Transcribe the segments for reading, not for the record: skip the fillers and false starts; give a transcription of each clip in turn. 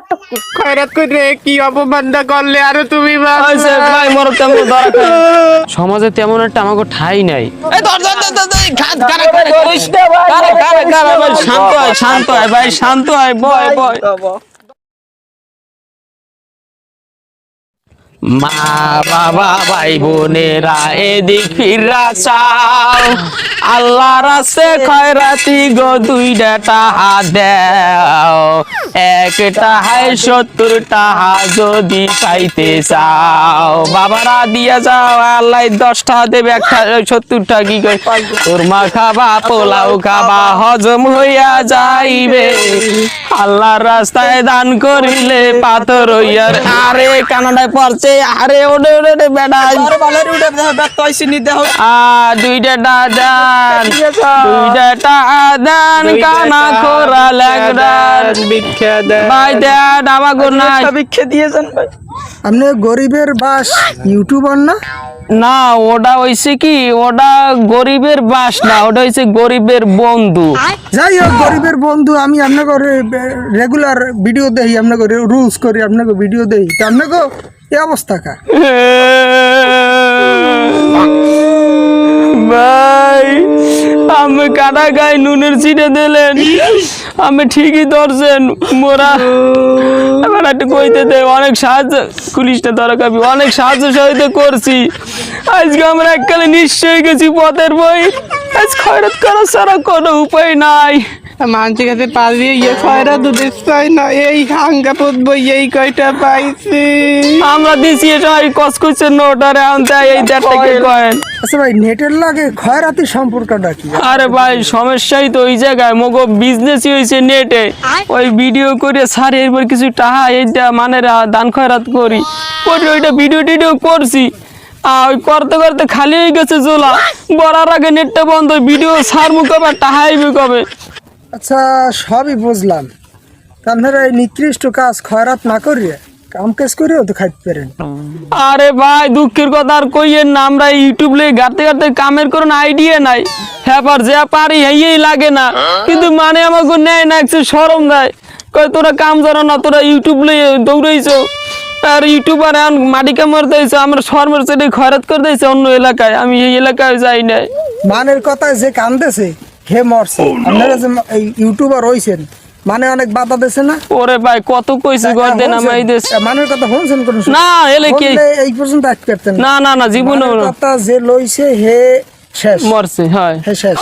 টক। খয়রাত করে কি অপমানটা করলে আর তুমি হইছে ভাই মোর তেমন ধরা খায় সমাজে তেমন একটা আমাকে ঠাই নাই এই ধর খাত কারা কইস না ভাই কারা ভাই শান্ত হয় ভাই শান্ত হয় বয় মা বাবা ভাই বোনেরা এদিক ফিরা চাও আল্লাহর রাস্তে খয়রাতি গো দুইটা টাহা দাও একটা হাই 70 টাকা যদি পাইতে চাও বাবারা দিয়া যাও আল্লাহ 10 টাকা দেবে একটা 70 টাকা কি কই তোরমা খাবা পোলাও খাবা হজম হইয়া যাইবে আল্লাহর রাস্তায় দান করিলে পাথর হইয়ার আরে কানাডায় পড়ছে আরে ওরে বেটা আরে বালের উঠে ব্যস্ত হইছি নি দেহ দুইটা দান কানা কোরা লাগদার ভিক্ষা দেন ভাই দেন আমাগো নাই ভিক্ষা দিয়েছেন ভাই আপনি গরিবের বাস ইউটিউবার না? না ওটা হইছে কি ওটা গরিবের বাস না ওটা হইছে গরিবের বন্ধু যাই হোক গরিবের বন্ধু আমি আপনাকে রেগুলার ভিডিও দেই আপনাকে রুলস করি আপনাকে ভিডিও দেই তো আপনাকে এই অবস্থা কা ভাই আমি কাটা গায়ে নুনের ছিটে দিলেন আমি ঠিকই ধরছেন মোরা এবার একটু কইতে দে অনেক সাহায্য পুলিশটা দরকার অনেক সাহায্য সহায়তা করছি আজকে আমরা এককালে নিশ্চয়ই গেছি পথের বই আজ খয়রাত করা ছাড়া কোনো উপায় নাই মানুষের কাছে পালিয়ে খয়রাত দিচ্ছাই না এই হাঙ্গা পুতবো এই কয়টা পাইছি আমরা দিছি এটা এই কস করছে নোটারে আনতে এই 1.5 টাকা কয়েন আচ্ছা ভাই নেটের লাগে খয়রাতির সম্পর্কটা কি? আরে ভাই সমস্যাই তো ওই জায়গায় মগো বিজনেসই হয়েছে নেটে ওই ভিডিও করে সারে এরপর কিছু টাকা এইটা মানে দান খয়রাত করি ওইটা ভিডিও করছি ওই করতে করতে খালি হয়ে গেছে জোলা বড়ার আগে নেটটা বন্ধ ভিডিও সারমু কবে টাকা আইবে কবে আচ্ছা সবই বুঝলাম আপনারা এই নিকৃষ্ট কাজ খয়রাত না করিয়ে কাম কাজ করেও তো খাইতে পারেন। আরে ভাই দুঃখের কথা আর কইয়েন না আমরা ইউটিউব লে গাতে কামের কোনো আইডিয়া নাই হ্যাপার যা পারি এই লাগে না কিন্তু মানে আমাকে নেয় না একটু শরম দেয় কই তোরা কাম জানো না তোরা ইউটিউব লে দৌড়াইছো আর ইউটিউবার এখন মাটি কামড় দিয়েছে আমরা শর্মের চেয়ে খয়রাত করে দিয়েছে অন্য এলাকায় আমি এই এলাকায় যাই নাই মানের কথায় যে কান্দেছে হে মরছে আপনারা যে এই ইউটিউবার হইছেন মানে অনেক বাধা দিছে না? ওরে ভাই কত কইছে গর দেন আমাই দেশ মানের কথা শুনছেন কোন না এলে কি এই পর্যন্ত আসতে পারতেন না জীবনে কথা যে লইছে হে শেষ মরছে হয় হে শেষ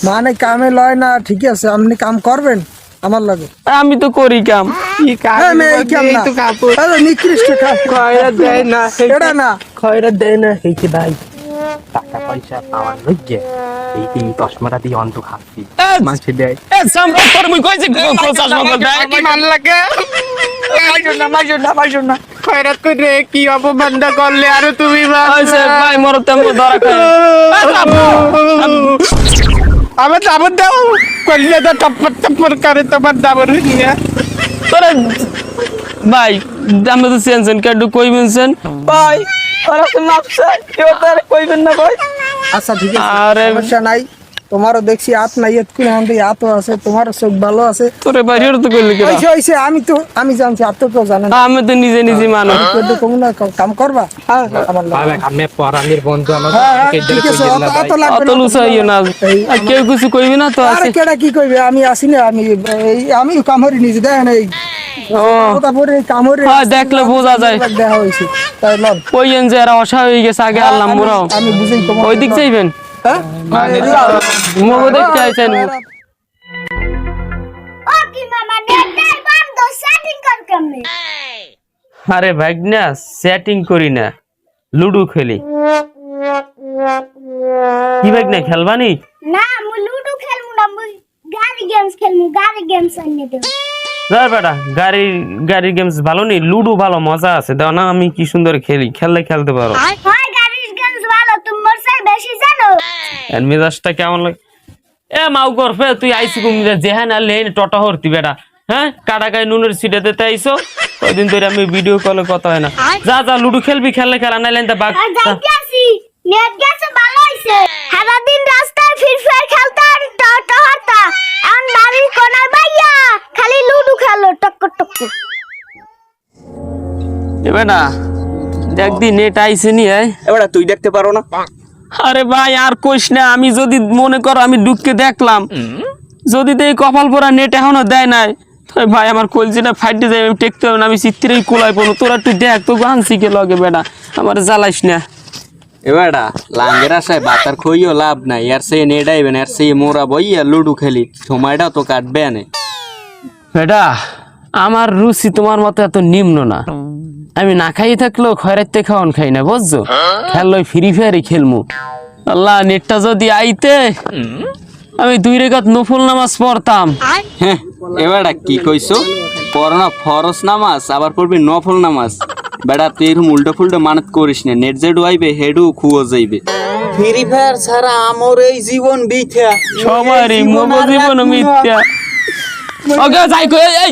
মানে কামে লয় না ঠিক আছে আপনি কাম করবেন আমার লাগে আমি তো করি কাম কি কাজ এই কাম এই না তো কাপড় আরে নিকৃষ্ট কাজ খয়রাত দেয় না এটা না খয়রাত দেয় না হেইতে ভাই টাকা পয়সা পাওয়ার লজ্জে এই চশমাটা দিয়ে অন্ত খাচ্ছি মানুষে দেয় এ সম্রাট তোর মুই কইছি চশমা করতে কি মান লাগে মাইজুর না খয়রাত করে কি অপমানটা করলে আর তুমি হইছে ভাই মোর তেমন ধরা খায় আমার দাবর দাও করলে তো টপ্পর করে তোমার দাবর হইছে তোরে ভাই আমি তো সেনসেন কাডু কইবেনছেন ভাই ওরা তো মাপসা কেউ তার কইবেন না ভাই আচ্ছা ঠিক আছে আরে সমস্যা নাই তোমারও দেখছি হাত নাই এত করে আমাদের হাতও আছে তোমারও চোখ ভালো আছে তোরে ভাই হের তো কইলি কি হইছে আমি জানছি আর তো কেউ জানে না আমি তো নিজে মানুষ কিন্তু তুমি না কাম করবা আমার লাগে। ভাই আমি পরানির বন্ধু আমার হ্যাঁ, ঠিক আছে অত লাগবে অত না। লুসাইও না আর কেউ কিছু কইবি না তো আরে আছে কেডা কি কইবে আমি আসি না আমি কামড়ি নিজে দেখেন এই ও তারপরে কামড়ি হ্যাঁ, দেখলে বোঝা যায়। দেখা হইছে তাই লন কইয়েন যে এরা অসহায় হয়ে গেছে আগে আল্লাহ মোরাও আমি বুঝেই তোমার ওই দিক যাইবেন হ্যাঁ মগো দেখতে আইছেন ও কি মামা নেটটাই বন্ধ সেটিং কর কেমনে? আরে ভাগনা সেটিং করি না লুডো খেলি কি ভাগনা খেলবানি না মু লুডো খেলমু না মু গাড়ি গেমস খেলমু গাড়ি গেমস আনিয়ে দেব। ধর বেটা গাড়ি গেমস ভালো নি লুডো ভালো মজা আছে দাও না আমি কি সুন্দর খেলতে পারো হয় গাড়ি গেমস ভালো তোমার চাই বেশি জানো। এর মেজাজটা কেমন লাগে এ মাউ করফে তুই আইসি কুমিরা জেহান আর লেন টটা হরতি বেটা হ্যাঁ কাটাকায় নুনের সিটে দিতে আইসো কয়দিন ধরে আমি ভিডিও কলে কথা হয় না যা লুডো খেলবি খেলা নাইলেন তা বাঘ আর যাইতে আসি নেট গেছে ভালো হইছে সারা দিন রাস্তায় ফিরফির খেলতা আর টহরতা এখন বাড়ির কোনায় বাইয়া খালি লুডো খেলো টক্কর টক্কর এবার না দেখ দি নেট আইছে নি এবার তুই দেখতে পারো না? আরে ভাই আর কইস না, আমি যদি মনে করো আমি ঢুককে দেখলাম যদি তো এই কপাল পরা নেট এখনো দেয় নাই, তাই ভাই আমার কলজিটা ফাইটে যায়, আমি টেকতে হবে না, আমি চিত্রেই কোলায় পড়ো। তোরা একটু দেখ তো গানছি কে লগে বেটা, আমার জ্বালাইস না। এবারটা লাঙ্গের আশায় বাতার খইও লাভ নাই, আর সে নেডাইবেন আর সে মোরা বইয়া লুডু খেলি, সময়টা তো কাটবে না। বেটা আমার রুচি তোমার মতো এত নিম্ন না, আমি না খাই থাকলেও খয়রাতে খাওয়ান খাই না, বুঝছো? খেললো ফ্রি ফায়ারই খেলমু। আল্লাহ নেটটা যদি আইতে আমি 2 রাকাত নফল নামাজ পড়তাম। হ্যাঁ এবারটা কি কইছো, পড়ো না ফরজ নামাজ আবার পড়বি নফল নামাজ। বেটা তুই এরকম উল্টো ফুল্টো মানত করিস না, নেট যে ডুয়াইবে হেডু খুও যাইবে। ফ্রি ফায়ার ছাড়া আমার এই জীবন বৃথা। সবারই মগ জীবন মিথ্যা। ওকে যাই কই এই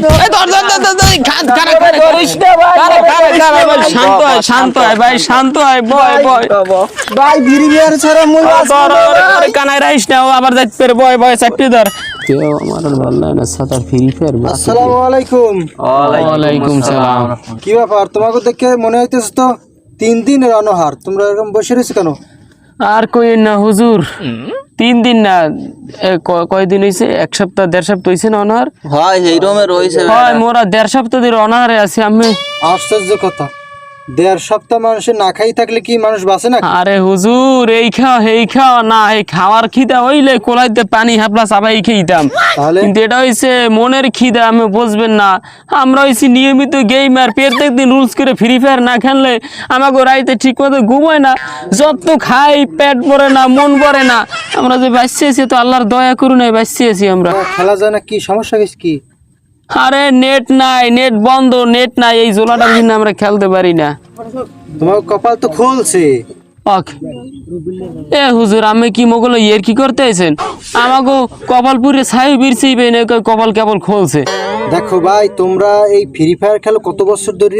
ধর করিস না ভাই, শান্ত হয় শান্ত হয় ভাই, শান্ত হয়, বয় বয় ভাই ফ্রি ফায়ার ছাড়া মুই কানাই রাইস না, ও আবার যাইতে পারে, বয় বয় চাকরি ধর। কেউ আমার ভালো লাগে না সাদা ফ্রি ফায়ার। আসসালামু আলাইকুম। ওয়ালাইকুম সালাম। কি ব্যাপার, তোমাকে দেখে মনে হইতেছে তো 3 দিনের অনহার, তোমরা এরকম বসে রয়েছে কেন? আর কই না হুজুর, 3 দিন না কয়দিন হইছে, 1 সপ্তাহ 1.5 সপ্তাহ হইছে না অনার। হয় এই রকমের হইছে। হয় মোরা 1.5 সপ্তাহ ধরে অনারে আছি আমি। আশ্চর্য কথা, 1.5 সপ্তাহ মানুষের না খাই থাকলে কি মানুষ বাঁচে না? আরে হুজুর এই খাও এই খাও না, এই খাওয়ার খিদা হইলে কোলাইতে পানি হাপলা চাপাই খেইতাম, তাহলে কিন্তু এটা হইছে মনের খিদা, আমি বুঝবেন না। আমরা হইছি নিয়মিত গেমার, প্রত্যেক দিন রুলস করে ফ্রি ফায়ার না খেললে আমাকে রাইতে ঠিক মতো ঘুমায় না, যত খাই পেট ভরে না, মন ভরে না। আমরা যে বাঁচিয়েছি তো আল্লাহর দয়া করুন, বাঁচিয়েছি আমরা। খেলা যায় না, কি সমস্যা গেছে কি? আরে নেট নাই, নেট বন্ধ, নেট নাই, এই জোলাটার জন্য আমরা খেলতে পারি না। তোমার কপাল তো খুলছে। এ হুজুর আমি কি মোগল ইয়ের কি করতে আইছেন? আমাকে কপালপুরে ছাই বিরছিবে না, কপাল কেবল খুলছে। দেখো ভাই, তোমরা এই ফ্রি ফায়ার খেলো কত বছর ধরে?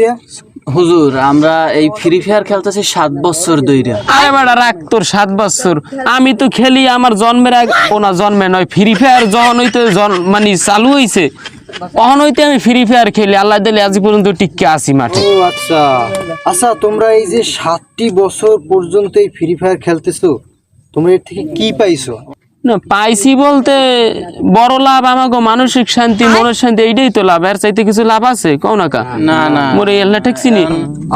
হুজুর আমরা এই ফ্রি ফায়ার খেলতেছি 7 বছর ধইরা। আরে বেটা রাখ তোর 7 বছর, আমি তো খেলি আমার জন্মের আগে, ও না জন্মে নয়, ফ্রি ফায়ার যখন হইতে মানে চালু হইছে তখন হইতে আমি ফ্রি ফায়ার খেলি, আল্লাহ দিলে আজ পর্যন্ত টিকে আসি মাঠে। ও আচ্ছা আচ্ছা, তোমরা এই যে 7টি বছর পর্যন্ত এই ফ্রি ফায়ার খেলতেছো, তোমরা এর থেকে কি পাইছো? না পাইছি বলতে বড় লাভ আমাকে মানসিক শান্তি, মনের শান্তি, এইটাই তো লাভ, এর চাইতে কিছু লাভ আছে কও না কা? না না মোরে এল্লা ঠেকছি নি।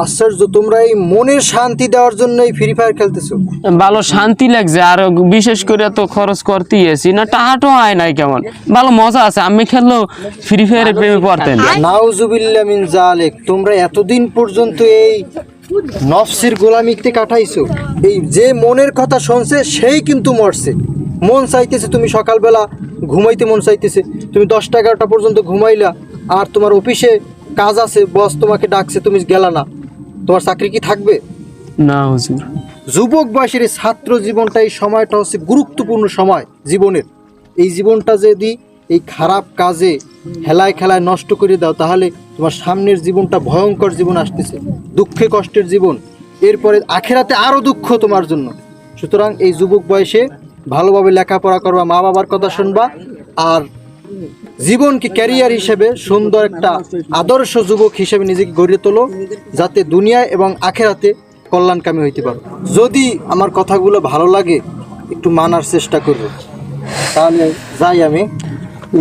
আশ্চর্য, তোমরা এই মনের শান্তি দেওয়ার জন্য এই ফ্রি ফায়ার খেলতেছো? ভালো শান্তি লাগছে, আর বিশেষ করে তো খরচ করতেই আছি না, টাহাটো হয় নাই, কেমন ভালো মজা আছে। আমি খেললো ফ্রি ফায়ারের প্রেমে পড়তেন। নাউজুবিল্লাহ মিন জালেক, তোমরা এতদিন পর্যন্ত এই নফসের গোলামিতে কাটাইছো। এই যে মনের কথা শুনছে সেই কিন্তু মরছে। মন চাইতেছে তুমি সকালবেলা ঘুমাইতে, মন চাইতেছে তুমি 10টা 11টা পর্যন্ত ঘুমাইলা, আর তোমার অফিসে কাজ আছে, বস তোমাকে ডাকছে, তুমি গেলা না, তোমার চাকরি কি থাকবে? না হুজুর। যুবক বয়সের এই ছাত্র জীবনটা, এই সময়টা হচ্ছে গুরুত্বপূর্ণ সময় জীবনের। এই জীবনটা যদি এই খারাপ কাজে হেলায় খেলায় নষ্ট করে দাও, তাহলে তোমার সামনের জীবনটা ভয়ঙ্কর জীবন আসতেছে, দুঃখে কষ্টের জীবন, এরপরে আখেরাতে আরও দুঃখ তোমার জন্য। সুতরাং এই যুবক বয়সে ভালোভাবে লেখাপড়া করবা, মা বাবার কথা শুনবা, আর জীবনকে ক্যারিয়ার হিসেবে সুন্দর একটা আদর্শ যুবক হিসেবে নিজেকে গড়ে তোলো, যাতে দুনিয়ায় এবং আখেরাতে কল্যাণকামী হইতে পারো। যদি আমার কথাগুলো ভালো লাগে একটু মানার চেষ্টা করবে, তাহলে যাই আমি।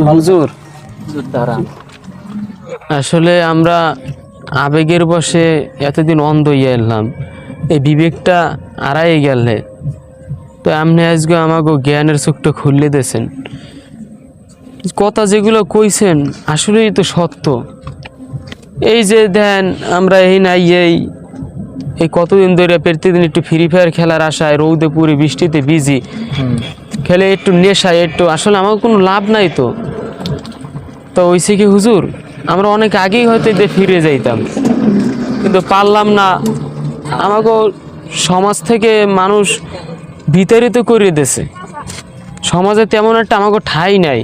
হুজুর আসলে আমরা আবেগের বশে এতদিন অন্ধ হইয়া এলাম, এই বিবেকটা আড়াই গেলে তো আপনি আজকে আমাকে জ্ঞানের চোখটা খুললে দিয়েছেন। কথা যেগুলো কইছেন আসলেই তো সত্য। এই যে দেন আমরা এই নাই এই কতদিন ধরে প্রতিদিন একটু ফ্রি ফায়ার খেলার আশায় রৌদে পুরে বৃষ্টিতে ভিজি খেলে একটু নেশায় একটু, আসলে আমার কোনো লাভ নাই। তো হইছে কি হুজুর, আমরা অনেক আগেই হয়তো এতে ফিরে যাইতাম, কিন্তু পারলাম না। আমাকে সমাজ থেকে মানুষ বিতাড়িত করে দিয়েছে, সমাজে তেমন একটা আমাকে ঠাঁই নাই।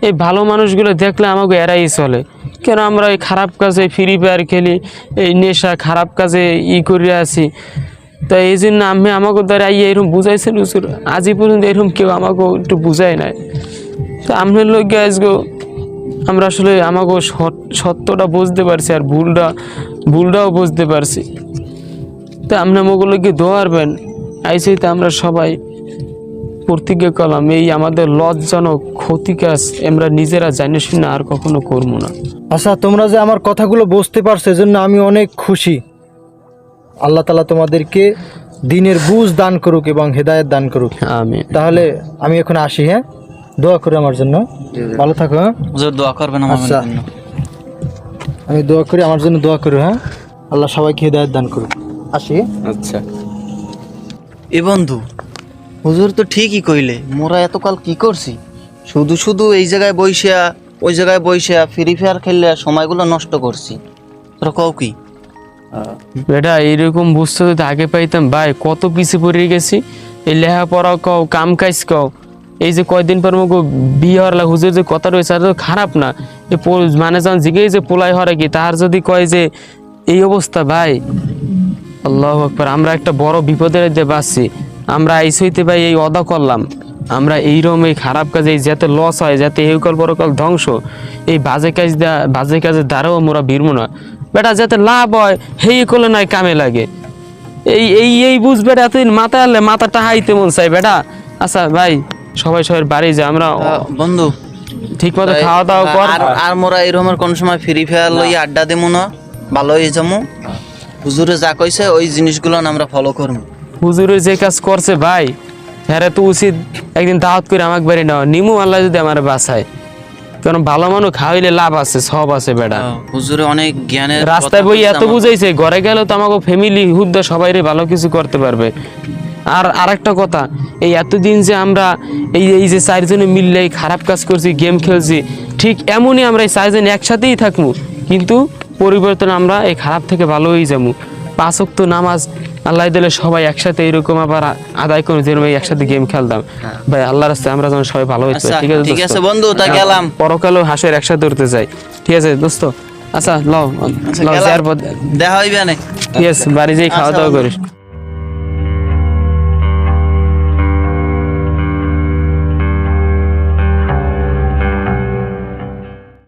এই ভালো মানুষগুলো দেখলে আমাকে এড়াই চলে, কেন আমরা এই খারাপ কাজে ফ্রি ফায়ার খেলি, এই নেশা খারাপ কাজে করে আছি। তো এই জন্য আমি আমাকে দ্বারা এরকম বুঝাইছেন হুজুর, আজই পর্যন্ত এরকম কেউ আমাকে একটু বুঝায় নাই। তো আপনার লোক আজকে আমরা আসলে আমাকে সত্যটা বুঝতে পারছি আর ভুলটাও বুঝতে পারছি। তা আপনি মোগুলোকে দোয়ারবেন আইসেই তো আমরা সবাই প্রতিজ্ঞা করলাম এই আমাদের লজ্জাজনক ক্ষতি কাজ আমরা নিজেরা জানি শুনে আর কখনো করবো না। আচ্ছা, তোমরা যে আমার কথাগুলো বুঝতে পারছো এজন্য আমি অনেক খুশি। আল্লাহ তাআলা তোমাদেরকে দিনের বুঝ দান করুক এবং হেদায়েত দান করুক। আমিন। তাহলে আমি এখন আসি, হ্যাঁ? দোয়া করো আমার জন্য, ভালো থাকো। হ্যাঁ হুজুর দোয়া করবেন আমার আচ্ছা, জন্য। আমি দোয়া করি, আমার জন্য দোয়া করো। হ্যাঁ, আল্লাহ সবাইকে হেদায়েত দান করুক। আসি। আচ্ছা এ বন্ধু, হুজুর তো ঠিকই কইলে, মোরা এতকাল কি করছি, শুধু শুধু এই জায়গায় বইসা ওই জায়গায় বইসা ফ্রি ফায়ার খেললে সময়গুলো নষ্ট করছি। তোরা কও কি? বেটা এইরকম বুঝতে যদি আগে পাইতাম ভাই, কত পিছিয়ে পড়ে গেছি। এই লেখাপড়া কও, কাম কাজ কও, এই যে কয়দিন পর মুখ বিয়ে হওয়ার হুজুর যে কথা রয়েছে আর তো খারাপ না। মানে যখন জিগেই যে পোলাই হরে কি তাহার যদি কয় যে এই অবস্থা ভাই, আল্লাহু আকবার, আমরা একটা বড় বিপদের মধ্যে বাঁচছি। আমরা আইসইতে ভাই এই অদা করলাম, আমরা এইরকম এই খারাপ কাজে যাতে লস হয়, যাতে এইকাল পরকাল ধ্বংস, এই বাজে কাজের দ্বারাও আমরা বিরবো না বেটা, যাতে লাভ হয় হেই করলে নয় কামে লাগে। এই বুঝ বেটা, এতদিন মাথা আনলে মাথাটা হাইতে মন চাই বেটা। আচ্ছা ভাই, সবাই বাড়ি যায়, আমরা বন্ধু ঠিক মতো খাওয়া দাওয়া কর। আর মোরা এরকমের কোন সময় ফ্রি ফায়ার লই আড্ডা দেবো না, ভালো হয়ে যাবো। হুজুরে যা কইছে ওই জিনিসগুলো আমরা ফলো করবো। হুজুরে যে কাজ করছে ভাই, হ্যাঁ তো উচিত একদিন দাওয়াত করে আমাকে বাড়ি নেওয়া নিমু, আল্লাহ যদি আমার বাসায়। কারণ ভালো মানুষ খাওয়াইলে লাভ আছে, সব আছে বেটা। হুজুরে অনেক জ্ঞানের রাস্তায় বই এত বুঝাইছে, ঘরে গেলেও তো আমাকে ফ্যামিলি হুদ্দা সবাই ভালো কিছু করতে পারবে। আর আরেকটা কথা, এই এতদিন যে আমরা এই যে চারজনে মিললে এই খারাপ কাজ করছি, গেম খেলছি, ঠিক এমনই আমরা এই চারজন একসাথেই থাকবো, কিন্তু পরিবর্তন আমরা এই খারাপ থেকে ভালো হয়ে যাবো। 5 ওয়াক্ত নামাজ আল্লাহ দিলে সবাই একসাথে এরকম আবার আদায় করে, যেরকম একসাথে গেম খেলতাম ভাই, আল্লাহর রাস্তায় আমরা যেন সবাই ভালো হইতে পারি। ঠিক আছে বন্ধু, তা গেলাম। পরকালেও হাসের একসাথে উঠতে চাই। ঠিক আছে দোস্ত, আচ্ছা লও দেখা হইবে না। ঠিক আছে, বাড়ি যেয়ে খাওয়া দাওয়া করিস।